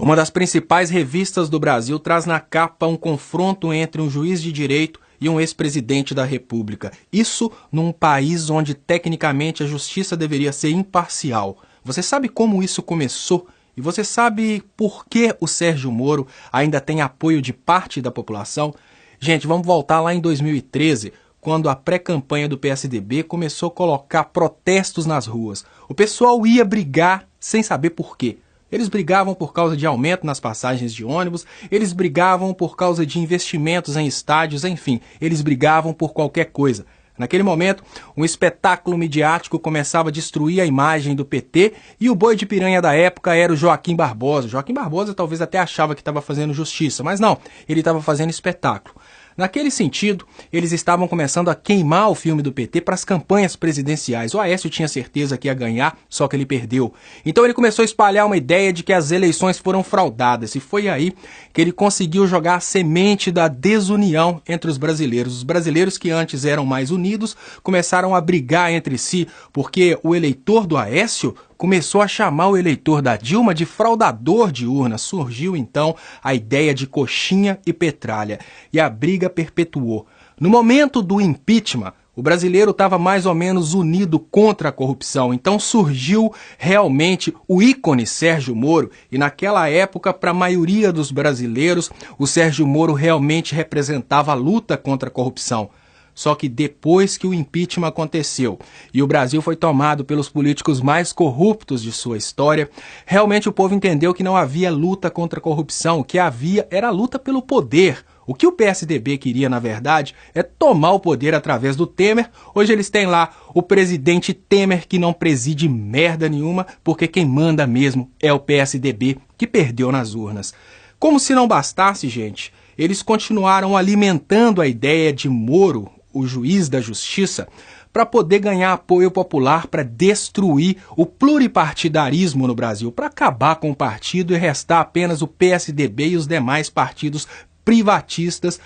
Uma das principais revistas do Brasil traz na capa um confronto entre um juiz de direito e um ex-presidente da República. Isso num país onde, tecnicamente, a justiça deveria ser imparcial. Você sabe como isso começou? E você sabe por que o Sérgio Moro ainda tem apoio de parte da população? Gente, vamos voltar lá em 2013, quando a pré-campanha do PSDB começou a colocar protestos nas ruas. O pessoal ia brigar sem saber por quê. Eles brigavam por causa de aumento nas passagens de ônibus, eles brigavam por causa de investimentos em estádios, enfim, eles brigavam por qualquer coisa. Naquele momento, um espetáculo midiático começava a destruir a imagem do PT e o boi de piranha da época era o Joaquim Barbosa. Joaquim Barbosa talvez até achava que estava fazendo justiça, mas não, ele estava fazendo espetáculo. Naquele sentido, eles estavam começando a queimar o filme do PT para as campanhas presidenciais. O Aécio tinha certeza que ia ganhar, só que ele perdeu. Então ele começou a espalhar uma ideia de que as eleições foram fraudadas. E foi aí que ele conseguiu jogar a semente da desunião entre os brasileiros. Os brasileiros que antes eram mais unidos começaram a brigar entre si, porque o eleitor do Aécio começou a chamar o eleitor da Dilma de fraudador de urna. Surgiu, então, a ideia de coxinha e petralha. E a briga perpetuou. No momento do impeachment, o brasileiro estava mais ou menos unido contra a corrupção. Então surgiu realmente o ícone Sérgio Moro. E naquela época, para a maioria dos brasileiros, o Sérgio Moro realmente representava a luta contra a corrupção. Só que depois que o impeachment aconteceu e o Brasil foi tomado pelos políticos mais corruptos de sua história, realmente o povo entendeu que não havia luta contra a corrupção, o que havia era a luta pelo poder. O que o PSDB queria, na verdade, é tomar o poder através do Temer. Hoje eles têm lá o presidente Temer, que não preside merda nenhuma, porque quem manda mesmo é o PSDB, que perdeu nas urnas. Como se não bastasse, gente, eles continuaram alimentando a ideia de Moro, o juiz da justiça, para poder ganhar apoio popular, para destruir o pluripartidarismo no Brasil, para acabar com o partido e restar apenas o PSDB e os demais partidos privatistas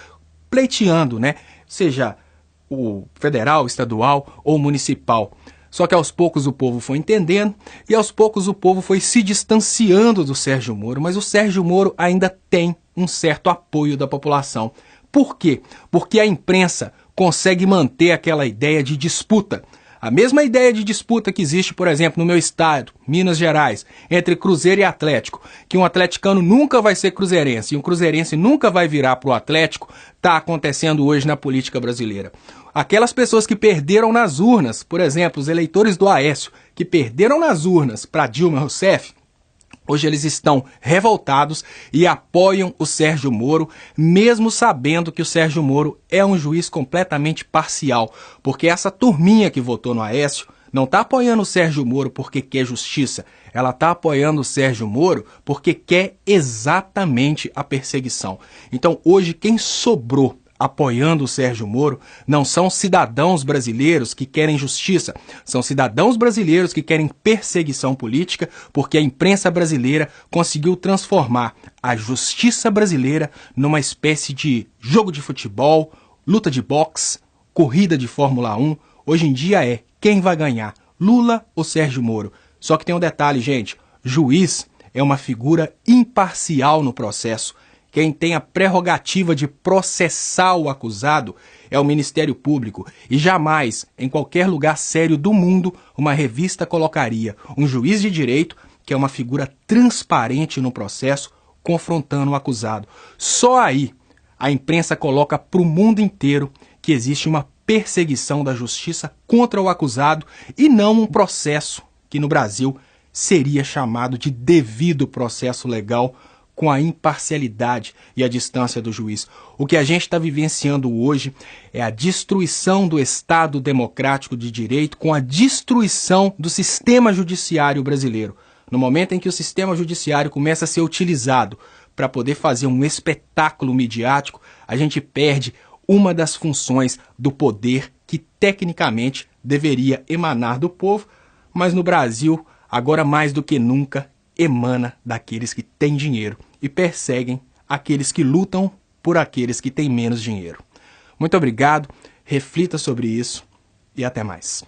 pleiteando, né? Seja o federal, estadual ou municipal. Só que aos poucos o povo foi entendendo e aos poucos o povo foi se distanciando do Sérgio Moro, mas o Sérgio Moro ainda tem um certo apoio da população. Por quê? Porque a imprensa consegue manter aquela ideia de disputa. A mesma ideia de disputa que existe, por exemplo, no meu estado, Minas Gerais, entre Cruzeiro e Atlético, que um atleticano nunca vai ser cruzeirense e um cruzeirense nunca vai virar para o Atlético, está acontecendo hoje na política brasileira. Aquelas pessoas que perderam nas urnas, por exemplo, os eleitores do Aécio, que perderam nas urnas para Dilma Rousseff, hoje eles estão revoltados e apoiam o Sérgio Moro, mesmo sabendo que o Sérgio Moro é um juiz completamente parcial, porque essa turminha que votou no Aécio não está apoiando o Sérgio Moro porque quer justiça, ela está apoiando o Sérgio Moro porque quer exatamente a perseguição. Então hoje quem sobrou apoiando o Sérgio Moro não são cidadãos brasileiros que querem justiça, são cidadãos brasileiros que querem perseguição política, porque a imprensa brasileira conseguiu transformar a justiça brasileira numa espécie de jogo de futebol, luta de boxe, corrida de Fórmula 1. Hoje em dia é quem vai ganhar, Lula ou Sérgio Moro. Só que tem um detalhe, gente, juiz é uma figura imparcial no processo. Quem tem a prerrogativa de processar o acusado é o Ministério Público e jamais, em qualquer lugar sério do mundo, uma revista colocaria um juiz de direito, que é uma figura transparente no processo, confrontando o acusado. Só aí a imprensa coloca para o mundo inteiro que existe uma perseguição da justiça contra o acusado e não um processo que no Brasil seria chamado de devido processo legal, com a imparcialidade e a distância do juiz. O que a gente está vivenciando hoje é a destruição do Estado democrático de direito com a destruição do sistema judiciário brasileiro. No momento em que o sistema judiciário começa a ser utilizado para poder fazer um espetáculo midiático, a gente perde uma das funções do poder que tecnicamente deveria emanar do povo, mas no Brasil, agora mais do que nunca, emana daqueles que têm dinheiro e perseguem aqueles que lutam por aqueles que têm menos dinheiro. Muito obrigado, reflita sobre isso e até mais.